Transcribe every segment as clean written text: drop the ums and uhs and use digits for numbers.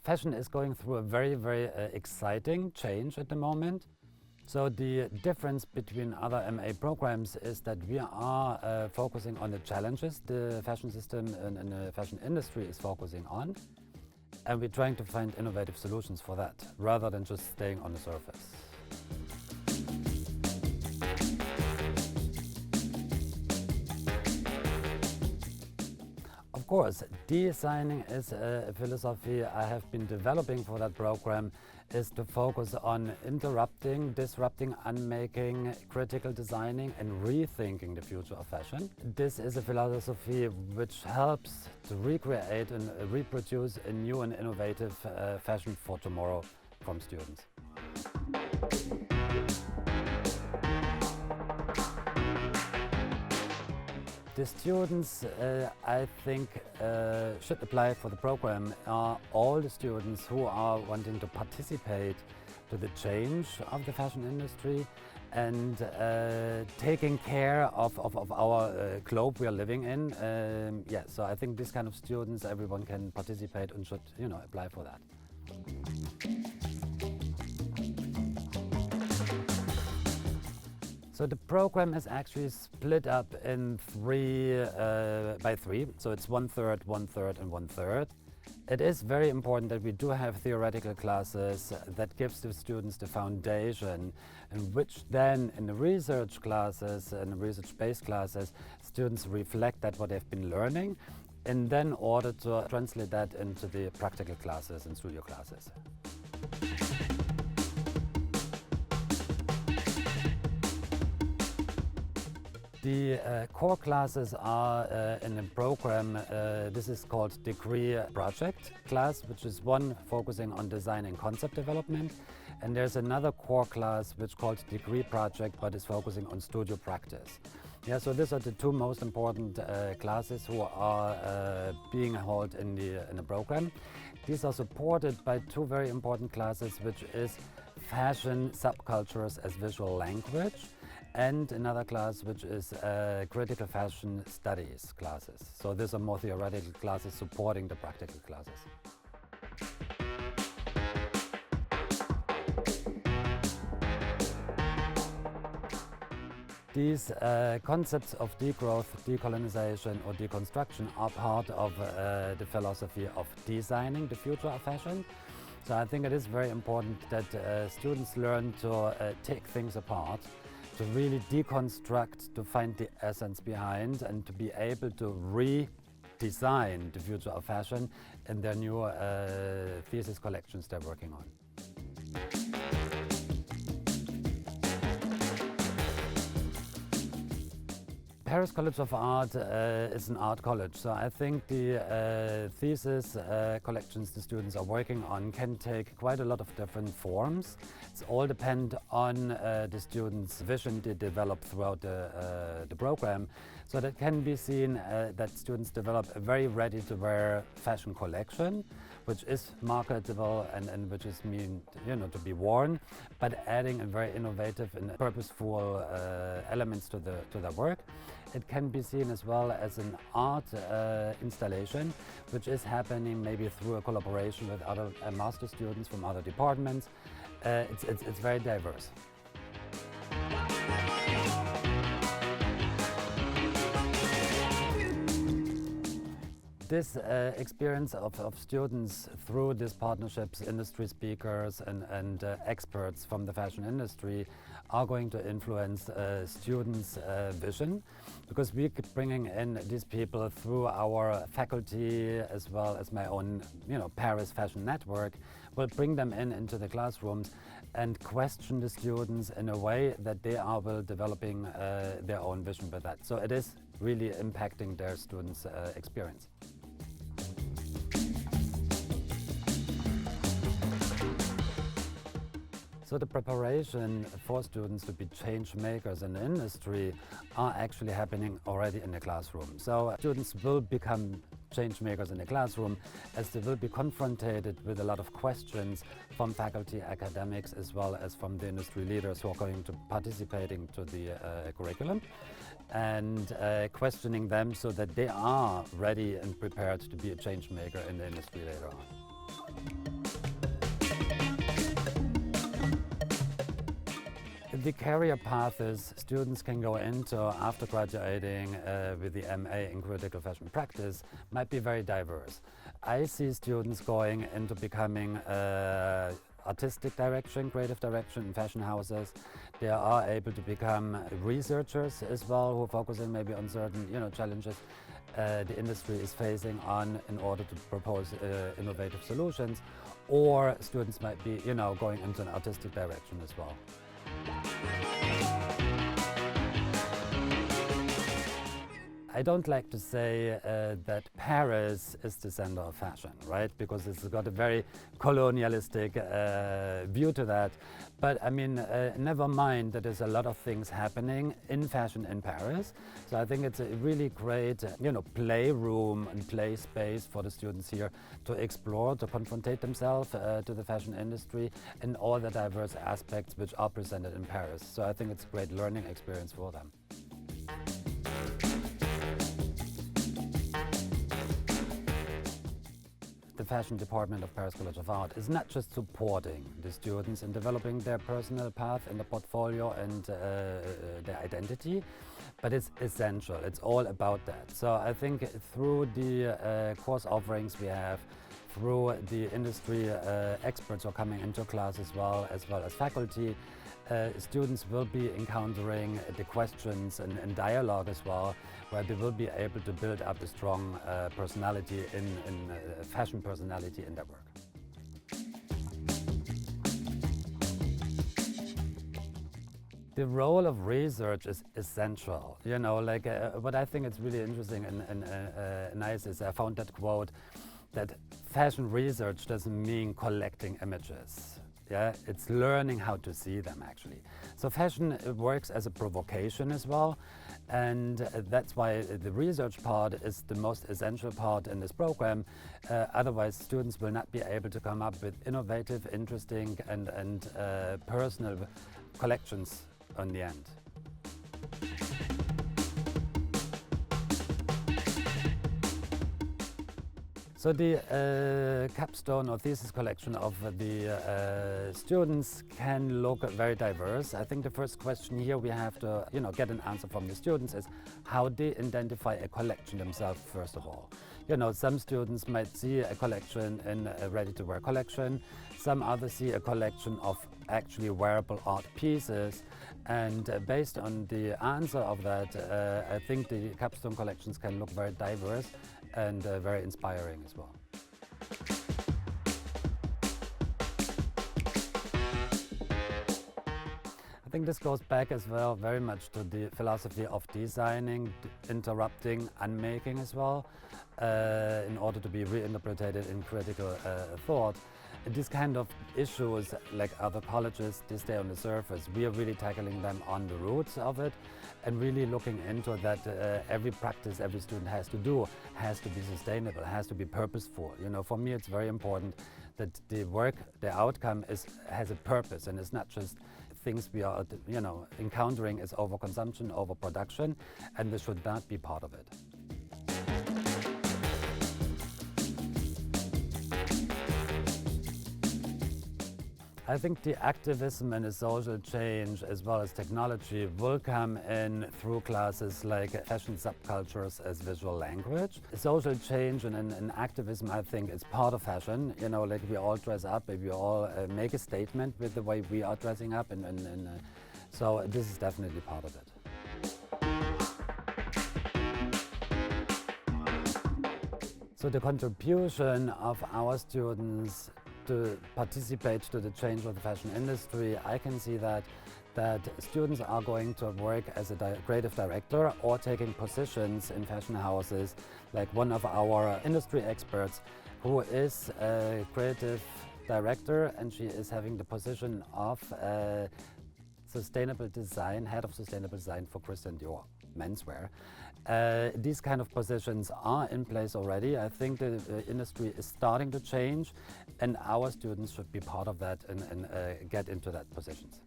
fashion is going through a very, very exciting change at the moment. So the difference between other MA programs is that we are focusing on the challenges the fashion system and the fashion industry is focusing on. And we're trying to find innovative solutions for that, rather than just staying on the surface. Of course, designing is a philosophy I have been developing for that program, is to focus on interrupting, disrupting, unmaking, critical designing and rethinking the future of fashion. This is a philosophy which helps to recreate and reproduce a new and innovative fashion for tomorrow from students. The students, I think, should apply for the program are all the students who are wanting to participate to the change of the fashion industry and taking care of our globe we are living in. Yeah, so I think this kind of students, everyone can participate and should, apply for that. So the program is actually split up in by three. So it's 1/3, 1/3, and 1/3. It is very important that we do have theoretical classes that gives the students the foundation, in which then in the research classes and research-based classes, students reflect that what they've been learning, and then order to translate that into the practical classes and studio classes. The core classes are in the program, this is called Degree Project class, which is one focusing on design and concept development. And there's another core class which is called Degree Project, but is focusing on studio practice. Yeah, so these are the two most important classes who are being held in the program. These are supported by two very important classes, which is Fashion Subcultures as Visual Language, and another class which is Critical Fashion Studies classes. So these are more theoretical classes supporting the practical classes. These concepts of degrowth, decolonization or deconstruction are part of the philosophy of designing the future of fashion. So I think it is very important that students learn to take things apart, to really deconstruct, to find the essence behind, and to be able to redesign the future of fashion in their new thesis collections they're working on. Paris College of Art is an art college, so I think the thesis collections the students are working on can take quite a lot of different forms. It's all depend on the students' vision they develop throughout the program. So that can be seen that students develop a very ready-to-wear fashion collection, which is marketable and which is meant to be worn, but adding a very innovative and purposeful elements to their work. It can be seen as well as an art installation, which is happening maybe through a collaboration with other master students from other departments. It's very diverse. This experience of students through these partnerships, industry speakers and experts from the fashion industry are going to influence students' vision, because we're bringing in these people through our faculty as well as my own Paris Fashion Network. We'll bring them into the classrooms and question the students in a way that they are developing their own vision with that. So it is really impacting their students' experience. So the preparation for students to be change makers in the industry are actually happening already in the classroom. So students will become change makers in the classroom as they will be confronted with a lot of questions from faculty, academics, as well as from the industry leaders who are going to participating to the curriculum, and questioning them so that they are ready and prepared to be a change maker in the industry later on. The career paths students can go into after graduating with the MA in critical fashion practice might be very diverse. I see students going into becoming artistic direction, creative direction in fashion houses. They are able to become researchers as well, who are focusing maybe on certain challenges the industry is facing on in order to propose innovative solutions. Or students might be going into an artistic direction as well. I don't like to say that Paris is the center of fashion, right? Because it's got a very colonialistic view to that. But I mean, never mind that there's a lot of things happening in fashion in Paris. So I think it's a really great, playroom and play space for the students here to explore, to confrontate themselves to the fashion industry and all the diverse aspects which are presented in Paris. So I think it's a great learning experience for them. The fashion department of Paris College of Art is not just supporting the students in developing their personal path and the portfolio and their identity, but it's essential. It's all about that. So I think through the course offerings we have, through the industry experts who are coming into class as well as faculty, students will be encountering the questions and dialogue as well, where they will be able to build up a strong personality in fashion personality in their work. The role of research is essential. What I think is really interesting and nice is I found that quote that fashion research doesn't mean collecting images. Yeah, it's learning how to see them actually. So fashion works as a provocation as well, and that's why the research part is the most essential part in this program. Otherwise, students will not be able to come up with innovative, interesting, and personal collections on the end. So the capstone or thesis collection of the students can look very diverse. I think the first question here we have to get an answer from the students is how they identify a collection themselves first of all. Some students might see a collection in a ready-to-wear collection, some others see a collection of actually wearable art pieces, and based on the answer of that, I think the capstone collections can look very diverse and very inspiring as well. I think this goes back as well very much to the philosophy of designing, interrupting, unmaking as well, in order to be reinterpreted in critical thought. These kind of issues, like other colleges, they stay on the surface. We are really tackling them on the roots of it and really looking into that every practice every student has to do has to be sustainable, has to be purposeful. For me it's very important that the work, the outcome has a purpose and it's not just things we are encountering as overconsumption, overproduction, and this should not be part of it. I think the activism and the social change as well as technology will come in through classes like fashion subcultures as visual language. Social change and activism, I think, is part of fashion. Like we all dress up, we all make a statement with the way we are dressing up, and so this is definitely part of it. So the contribution of our students to participate to the change of the fashion industry, I can see that students are going to work as a creative director or taking positions in fashion houses, like one of our industry experts who is a creative director, and she is having the position of sustainable design, head of sustainable design for Christian Dior menswear. These kind of positions are in place already. I think the industry is starting to change, and our students should be part of that and get into that positions.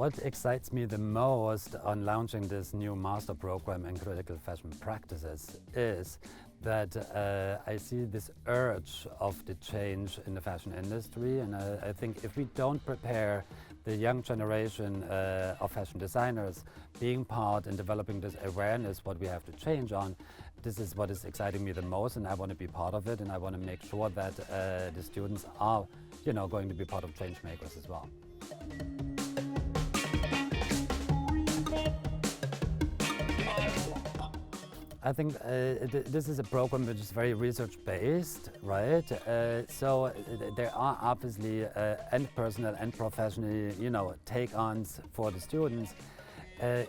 What excites me the most on launching this new master program in critical fashion practices is that I see this urge of the change in the fashion industry, and I think if we don't prepare the young generation of fashion designers being part in developing this awareness what we have to change on, this is what is exciting me the most, and I want to be part of it, and I want to make sure that the students are, going to be part of change makers as well. I think this is a program which is very research-based, right? So there are obviously and personal and professional, take-ons for the students.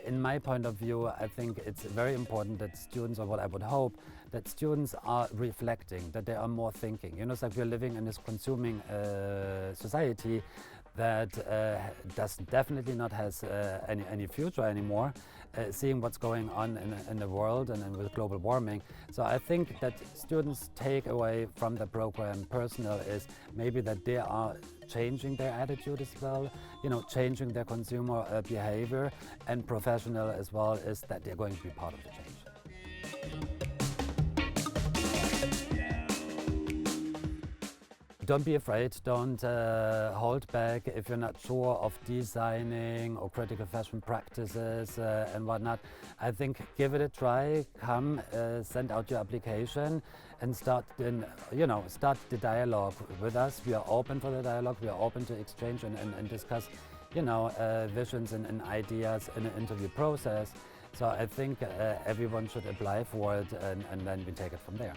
In my point of view, I think it's very important that students, or what I would hope, that students are reflecting, that they are more thinking. It's like we're living in this consuming society that definitely not has any future anymore, seeing what's going on in the world and with global warming. So I think that students take away from the program personal is maybe that they are changing their attitude as well, changing their consumer behavior, and professional as well is that they're going to be part of the change. Don't be afraid, don't hold back if you're not sure of designing or critical fashion practices and whatnot. I think give it a try, come, send out your application and start the dialogue with us. We are open for the dialogue, we are open to exchange and discuss visions and ideas in an interview process. So I think everyone should apply for it and then we take it from there.